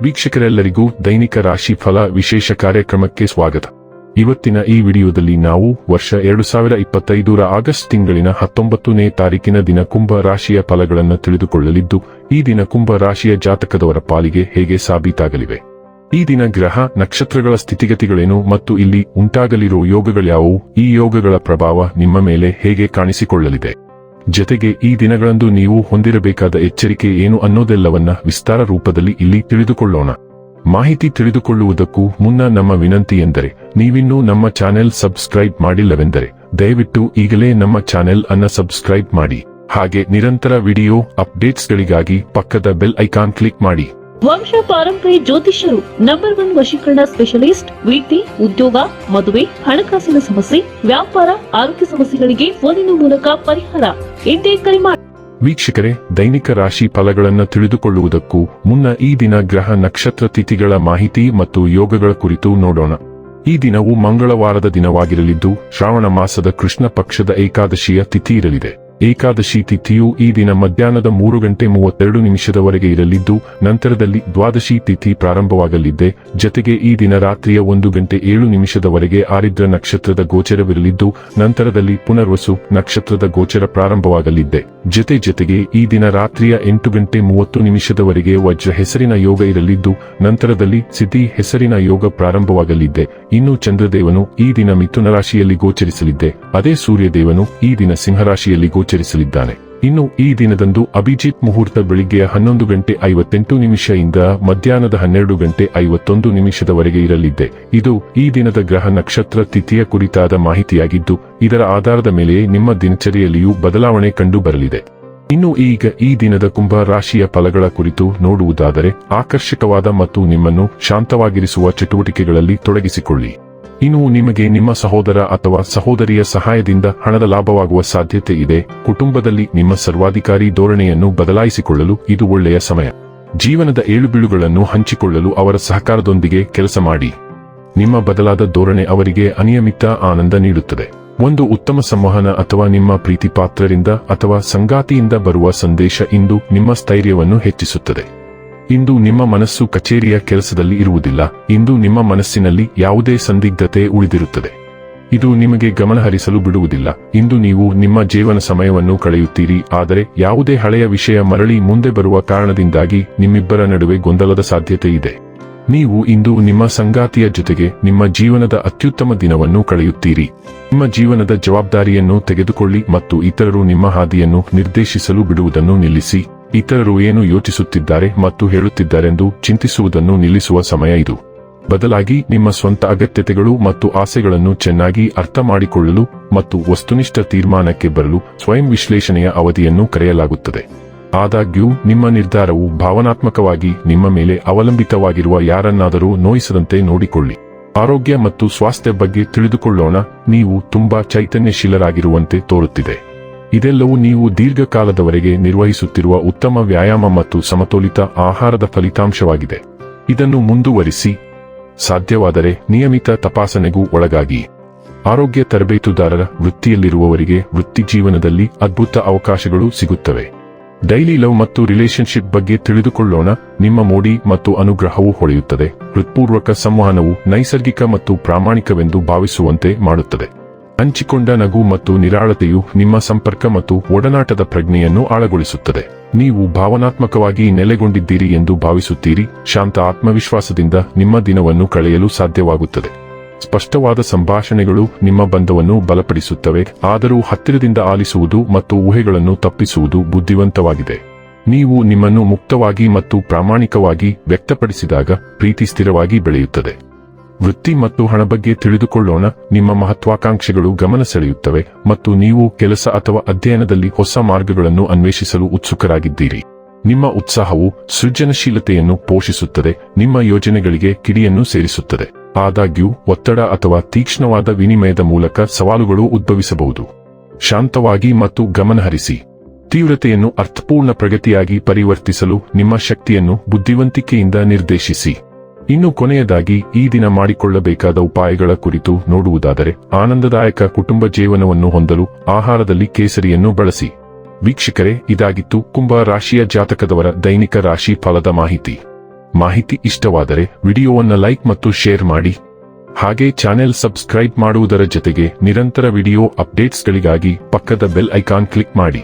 ವೀಕ್ಷಕರೆಲ್ಲರಿಗೂ ದೈನಿಕ ರಾಶಿ ಫಲ ವಿಶೇಷ ಕಾರ್ಯಕ್ರಮಕ್ಕೆ ಸ್ವಾಗತ. ಇವತ್ತಿನ ಈ ವಿಡಿಯೋದಲ್ಲಿ ನಾವು ವರ್ಷ 2025ರ ಆಗಸ್ಟ್ ತಿಂಗಳಿನ 19ನೇ ತಾರೀಕಿನ ದಿನ ಕುಂಭ ರಾಶಿಯ ಫಲಗಳನ್ನು ತಿಳಿದುಕೊಳ್ಳಲಿದ್ದು, ಈ ದಿನ ಕುಂಭ ರಾಶಿಯ ಜಾತಕದವರ ಪಾಲಿಗೆ ಹೇಗೆ ಸಾಬೀತಾಗಲಿವೆ, ಈ ದಿನ ಗ್ರಹ ನಕ್ಷತ್ರಗಳ ಸ್ಥಿತಿಗತಿಗಳೇನು ಮತ್ತು ಇಲ್ಲಿ ಉಂಟಾಗಲಿರುವ ಯೋಗಗಳ್ಯಾವುವು, ಈ ಯೋಗಗಳ ಪ್ರಭಾವ ನಿಮ್ಮ ಮೇಲೆ ಹೇಗೆ ಕಾಣಿಸಿಕೊಳ್ಳಲಿದೆ, ಜೊತೆಗೆ ಈ ದಿನಗಳಂದು ನೀವು ಹೊಂದಿರಬೇಕಾದ ಎಚ್ಚರಿಕೆ ಏನು ಅನ್ನೋದೆಲ್ಲವನ್ನ ವಿಸ್ತಾರ ರೂಪದಲ್ಲಿ ಇಲ್ಲಿ ತಿಳಿದುಕೊಳ್ಳೋಣ. ಮಾಹಿತಿ ತಿಳಿದುಕೊಳ್ಳುವುದಕ್ಕೂ ಮುನ್ನ ನಮ್ಮ ವಿನಂತಿ ಎಂದರೆ, ನೀವಿನ್ನೂ ನಮ್ಮ ಚಾನೆಲ್ ಸಬ್ಸ್ಕ್ರೈಬ್ ಮಾಡಿಲ್ಲವೆಂದರೆ ದಯವಿಟ್ಟು ಈಗಲೇ ನಮ್ಮ ಚಾನೆಲ್ ಅನ್ನ ಸಬ್ಸ್ಕ್ರೈಬ್ ಮಾಡಿ. ಹಾಗೆ ನಿರಂತರ ವಿಡಿಯೋ ಅಪ್ಡೇಟ್ಸ್ಗಳಿಗಾಗಿ ಪಕ್ಕದ ಬೆಲ್ ಐಕಾನ್ ಕ್ಲಿಕ್ ಮಾಡಿ. ವಂಶ ಪಾರಂಪರ್ಯ ಜ್ಯೋತಿಷ್ಯರು ನಂಬರ್ 1 ವಶೀಕರಣ ಸ್ಪೆಷಲಿಸ್ಟ್. ವೃತ್ತಿ, ಉದ್ಯೋಗ, ಮದುವೆ, ಹಣಕಾಸಿನ ಸಮಸ್ಯೆ, ವ್ಯಾಪಾರ, ಆರೋಗ್ಯ ಸಮಸ್ಯೆಗಳಿಗೆ ಫೋನಿನ ಮೂಲಕ ಪರಿಹಾರ. ಇಂದೇ ಕರೆ ಮಾಡಿ. ವೀಕ್ಷಕರೇ, ದೈನಿಕ ರಾಶಿ ಫಲಗಳನ್ನು ತಿಳಿದುಕೊಳ್ಳುವುದಕ್ಕೂ ಮುನ್ನ ಈ ದಿನ ಗ್ರಹ ನಕ್ಷತ್ರ ತಿಥಿಗಳ ಮಾಹಿತಿ ಮತ್ತು ಯೋಗಗಳ ಕುರಿತು ನೋಡೋಣ. ಈ ದಿನವು ಮಂಗಳವಾರದ ದಿನವಾಗಿರಲಿದ್ದು, ಶ್ರಾವಣ ಮಾಸದ ಕೃಷ್ಣ ಪಕ್ಷದ ಏಕಾದಶಿಯ ತಿಥಿ ಇರಲಿದೆ. ಏಕಾದಶಿ ತಿಥಿಯು ಈ ದಿನ ಮಧ್ಯಾಹ್ನದ 3:32 ಇರಲಿದ್ದು, ನಂತರದಲ್ಲಿ ದ್ವಾದಶಿ ತಿಥಿ ಪ್ರಾರಂಭವಾಗಲಿದೆ. ಜೊತೆಗೆ ಈ ದಿನ ರಾತ್ರಿಯ 1:07 ಆರಿದ್ರ ನಕ್ಷತ್ರದ ಗೋಚರವಿರಲಿದ್ದು, ನಂತರದಲ್ಲಿ ಪುನರ್ವಸು ನಕ್ಷತ್ರದ ಗೋಚರ ಪ್ರಾರಂಭವಾಗಲಿದೆ. ಜೊತೆಗೆ ಈ ದಿನ ರಾತ್ರಿಯ 8:30 ವಜ್ರ ಹೆಸರಿನ ಯೋಗ ಇರಲಿದ್ದು, ನಂತರದಲ್ಲಿ ಸಿದ್ಧಿ ಹೆಸರಿನ ಯೋಗ ಪ್ರಾರಂಭವಾಗಲಿದೆ. ಇನ್ನು ಚಂದ್ರದೇವನು ಈ ದಿನ ಮಿಥುನ ರಾಶಿಯಲ್ಲಿ ಗೋಚರಿಸಲಿದೆ. ಅದೇ ಸೂರ್ಯದೇವನು ಈ ದಿನ ಸಿಂಹರಾಶಿಯಲ್ಲಿ ಗೋಚರಿಸಲಿದ್ದಾನೆ. ಇನ್ನು ಈ ದಿನದಂದು ಅಭಿಜಿತ್ ಮುಹೂರ್ತ ಬೆಳಿಗ್ಗೆಯ 11:58 ಇಂದ ಮಧ್ಯಾಹ್ನದ 12:51 ಇರಲಿದೆ. ಇದು ಈ ದಿನದ ಗ್ರಹ ನಕ್ಷತ್ರ ತಿಥಿಯ ಕುರಿತಾದ ಮಾಹಿತಿಯಾಗಿದ್ದು, ಇದರ ಆಧಾರದ ಮೇಲೆ ನಿಮ್ಮ ದಿನಚರಿಯಲ್ಲಿಯೂ ಬದಲಾವಣೆ ಕಂಡು ಬರಲಿದೆ. ಇನ್ನು ಈಗ ಈ ದಿನದ ಕುಂಭ ರಾಶಿಯ ಫಲಗಳ ಕುರಿತು ನೋಡುವುದಾದರೆ, ಆಕರ್ಷಕವಾದ ಮತ್ತು ನಿಮ್ಮನ್ನು ಶಾಂತವಾಗಿರಿಸುವ ಚಟುವಟಿಕೆಗಳಲ್ಲಿ ತೊಡಗಿಸಿಕೊಳ್ಳಿ. ಇನ್ನು ನಿಮಗೆ ನಿಮ್ಮ ಸಹೋದರ ಅಥವಾ ಸಹೋದರಿಯ ಸಹಾಯದಿಂದ ಹಣದ ಲಾಭವಾಗುವ ಸಾಧ್ಯತೆ ಇದೆ. ಕುಟುಂಬದಲ್ಲಿ ನಿಮ್ಮ ಸರ್ವಾಧಿಕಾರಿ ಧೋರಣೆಯನ್ನು ಬದಲಾಯಿಸಿಕೊಳ್ಳಲು ಇದು ಒಳ್ಳೆಯ ಸಮಯ. ಜೀವನದ ಏಳುಬೀಳುಗಳನ್ನು ಹಂಚಿಕೊಳ್ಳಲು ಅವರ ಸಹಕಾರದೊಂದಿಗೆ ಕೆಲಸ ಮಾಡಿ. ನಿಮ್ಮ ಬದಲಾದ ಧೋರಣೆ ಅವರಿಗೆ ಅನಿಯಮಿತ ಆನಂದ ನೀಡುತ್ತದೆ. ಒಂದು ಉತ್ತಮ ಸಂವಹನ ಅಥವಾ ನಿಮ್ಮ ಪ್ರೀತಿ ಪಾತ್ರರಿಂದ ಅಥವಾ ಸಂಗಾತಿಯಿಂದ ಬರುವ ಸಂದೇಶ ಇಂದು ನಿಮ್ಮ ಸ್ಥೈರ್ಯವನ್ನು ಹೆಚ್ಚಿಸುತ್ತದೆ. ಇಂದು ನಿಮ್ಮ ಮನಸ್ಸು ಕಚೇರಿಯ ಕೆಲಸದಲ್ಲಿ ಇರುವುದಿಲ್ಲ. ಇಂದು ನಿಮ್ಮ ಮನಸ್ಸಿನಲ್ಲಿ ಯಾವುದೇ ಸಂದಿಗ್ಧತೆ ಉಳಿದಿರುತ್ತದೆ. ಇದು ನಿಮಗೆ ಗಮನಹರಿಸಲು ಬಿಡುವುದಿಲ್ಲ. ಇಂದು ನೀವು ನಿಮ್ಮ ಜೀವನ ಸಮಯವನ್ನು ಕಳೆಯುತ್ತೀರಿ, ಆದರೆ ಯಾವುದೇ ಹಳೆಯ ವಿಷಯ ಮರಳಿ ಮುಂದೆ ಬರುವ ಕಾರಣದಿಂದಾಗಿ ನಿಮ್ಮಿಬ್ಬರ ನಡುವೆ ಗೊಂದಲದ ಸಾಧ್ಯತೆ ಇದೆ. ನೀವು ಇಂದು ನಿಮ್ಮ ಸಂಗಾತಿಯ ಜೊತೆಗೆ ನಿಮ್ಮ ಜೀವನದ ಅತ್ಯುತ್ತಮ ದಿನವನ್ನು ಕಳೆಯುತ್ತೀರಿ. ನಿಮ್ಮ ಜೀವನದ ಜವಾಬ್ದಾರಿಯನ್ನು ತೆಗೆದುಕೊಳ್ಳಿ ಮತ್ತು ಇತರರು ನಿಮ್ಮ ಹಾದಿಯನ್ನು ನಿರ್ದೇಶಿಸಲು ಬಿಡುವುದನ್ನು ನಿಲ್ಲಿಸಿ. ಇತರರು ಏನು ಯೋಚಿಸುತ್ತಿದ್ದಾರೆ ಮತ್ತು ಹೇಳುತ್ತಿದ್ದಾರೆಂದು ಚಿಂತಿಸುವುದನ್ನು ನಿಲ್ಲಿಸುವ ಸಮಯ ಇದು. ಬದಲಾಗಿ ನಿಮ್ಮ ಸ್ವಂತ ಅಗತ್ಯತೆಗಳು ಮತ್ತು ಆಸೆಗಳನ್ನು ಚೆನ್ನಾಗಿ ಅರ್ಥ ಮಾಡಿಕೊಳ್ಳಲು ಮತ್ತು ವಸ್ತುನಿಷ್ಠ ತೀರ್ಮಾನಕ್ಕೆ ಬರಲು ಸ್ವಯಂ ವಿಶ್ಲೇಷಣೆಯ ಅವಧಿಯನ್ನು ಕರೆಯಲಾಗುತ್ತದೆ. ಆದಾಗ್ಯೂ ನಿಮ್ಮ ನಿರ್ಧಾರವು ಭಾವನಾತ್ಮಕವಾಗಿ ನಿಮ್ಮ ಮೇಲೆ ಅವಲಂಬಿತವಾಗಿರುವ ಯಾರನ್ನಾದರೂ ನೋಯಿಸದಂತೆ ನೋಡಿಕೊಳ್ಳಿ. ಆರೋಗ್ಯ ಮತ್ತು ಸ್ವಾಸ್ಥ್ಯ ಬಗ್ಗೆ ತಿಳಿದುಕೊಳ್ಳೋಣ. ನೀವು ತುಂಬಾ ಚೈತನ್ಯಶೀಲರಾಗಿರುವಂತೆ ತೋರುತ್ತಿದೆ. ಇದೆಲ್ಲವೂ ನೀವು ದೀರ್ಘಕಾಲದವರೆಗೆ ನಿರ್ವಹಿಸುತ್ತಿರುವ ಉತ್ತಮ ವ್ಯಾಯಾಮ ಮತ್ತು ಸಮತೋಲಿತ ಆಹಾರದ ಫಲಿತಾಂಶವಾಗಿದೆ. ಇದನ್ನು ಮುಂದುವರಿಸಿ. ಸಾಧ್ಯವಾದರೆ ನಿಯಮಿತ ತಪಾಸಣೆಗೂ ಒಳಗಾಗಿ. ಆರೋಗ್ಯ ತರಬೇತುದಾರರ ವೃತ್ತಿಯಲ್ಲಿರುವವರಿಗೆ ವೃತ್ತಿ ಜೀವನದಲ್ಲಿ ಅದ್ಭುತ ಅವಕಾಶಗಳು ಸಿಗುತ್ತವೆ. ಡೈಲಿ ಲವ್ ಮತ್ತು ರಿಲೇಶನ್ಶಿಪ್ ಬಗ್ಗೆ ತಿಳಿದುಕೊಳ್ಳೋಣ. ನಿಮ್ಮ ಮೋಡಿ ಮತ್ತು ಅನುಗ್ರಹವು ಹೊಳೆಯುತ್ತದೆ. ಹೃತ್ಪೂರ್ವಕ ಸಂವಹನವು ನೈಸರ್ಗಿಕ ಮತ್ತು ಪ್ರಾಮಾಣಿಕವೆಂದು ಭಾವಿಸುವಂತೆ ಮಾಡುತ್ತದೆ. ಹಂಚಿಕೊಂಡ ನಗು ಮತ್ತು ನಿರಾಳತೆಯು ನಿಮ್ಮ ಸಂಪರ್ಕ ಮತ್ತು ಒಡನಾಟದ ಪ್ರಜ್ಞೆಯನ್ನು ಆಳಗೊಳಿಸುತ್ತದೆ. ನೀವು ಭಾವನಾತ್ಮಕವಾಗಿ ನೆಲೆಗೊಂಡಿದ್ದೀರಿ ಎಂದು ಭಾವಿಸುತ್ತೀರಿ. ಶಾಂತ ಆತ್ಮವಿಶ್ವಾಸದಿಂದ ನಿಮ್ಮ ದಿನವನ್ನು ಕಳೆಯಲು ಸಾಧ್ಯವಾಗುತ್ತದೆ. ಸ್ಪಷ್ಟವಾದ ಸಂಭಾಷಣೆಗಳು ನಿಮ್ಮ ಬಂಧವನ್ನು ಬಲಪಡಿಸುತ್ತವೆ, ಆದರೂ ಹತ್ತಿರದಿಂದ ಆಲಿಸುವುದು ಮತ್ತು ಊಹೆಗಳನ್ನು ತಪ್ಪಿಸುವುದು ಬುದ್ಧಿವಂತವಾಗಿದೆ. ನೀವು ನಿಮ್ಮನ್ನು ಮುಕ್ತವಾಗಿ ಮತ್ತು ಪ್ರಾಮಾಣಿಕವಾಗಿ ವ್ಯಕ್ತಪಡಿಸಿದಾಗ ಪ್ರೀತಿ ಸ್ಥಿರವಾಗಿ ಬೆಳೆಯುತ್ತದೆ. ವೃತ್ತಿ ಮತ್ತು ಹಣ ಬಗ್ಗೆ ತಿಳಿದುಕೊಳ್ಳೋಣ. ನಿಮ್ಮ ಮಹತ್ವಾಕಾಂಕ್ಷೆಗಳು ಗಮನ ಸೆಳೆಯುತ್ತವೆ ಮತ್ತು ನೀವು ಕೆಲಸ ಅಥವಾ ಅಧ್ಯಯನದಲ್ಲಿ ಹೊಸ ಮಾರ್ಗಗಳನ್ನು ಅನ್ವೇಷಿಸಲು ಉತ್ಸುಕರಾಗಿದ್ದೀರಿ. ನಿಮ್ಮ ಉತ್ಸಾಹವು ಸೃಜನಶೀಲತೆಯನ್ನು ಪೋಷಿಸುತ್ತದೆ, ನಿಮ್ಮ ಯೋಜನೆಗಳಿಗೆ ಕಿಡಿಯನ್ನು ಸೇರಿಸುತ್ತದೆ. ಆದಾಗ್ಯೂ ಒತ್ತಡ ಅಥವಾ ತೀಕ್ಷ್ಣವಾದ ವಿನಿಮಯದ ಮೂಲಕ ಸವಾಲುಗಳು ಉದ್ಭವಿಸಬಹುದು. ಶಾಂತವಾಗಿ ಮತ್ತು ಗಮನಹರಿಸಿ. ತೀವ್ರತೆಯನ್ನು ಅರ್ಥಪೂರ್ಣ ಪ್ರಗತಿಯಾಗಿ ಪರಿವರ್ತಿಸಲು ನಿಮ್ಮ ಶಕ್ತಿಯನ್ನು ಬುದ್ಧಿವಂತಿಕೆಯಿಂದ ನಿರ್ದೇಶಿಸಿ. ಇನ್ನು ಕೊನೆಯದಾಗಿ ಈ ದಿನ ಮಾಡಿಕೊಳ್ಳಬೇಕಾದ ಉಪಾಯಗಳ ಕುರಿತು ನೋಡುವುದಾದರೆ, ಆನಂದದಾಯಕ ಕುಟುಂಬ ಜೀವನವನ್ನು ಹೊಂದಲು ಆಹಾರದಲ್ಲಿ ಕೇಸರಿಯನ್ನು ಬಳಸಿ. ವೀಕ್ಷಕರೇ, ಇದಾಗಿತ್ತು ಕುಂಭ ರಾಶಿಯ ಜಾತಕದವರ ದೈನಿಕ ರಾಶಿ ಫಲದ ಮಾಹಿತಿ. ಮಾಹಿತಿ ಇಷ್ಟವಾದರೆ ವಿಡಿಯೋವನ್ನು ಲೈಕ್ ಮತ್ತು ಶೇರ್ ಮಾಡಿ. ಹಾಗೆ ಚಾನೆಲ್ ಸಬ್ಸ್ಕ್ರೈಬ್ ಮಾಡುವುದರ ಜೊತೆಗೆ ನಿರಂತರ ವಿಡಿಯೋ ಅಪ್ಡೇಟ್ಸ್ಗಳಿಗಾಗಿ ಪಕ್ಕದ ಬೆಲ್ ಐಕಾನ್ ಕ್ಲಿಕ್ ಮಾಡಿ.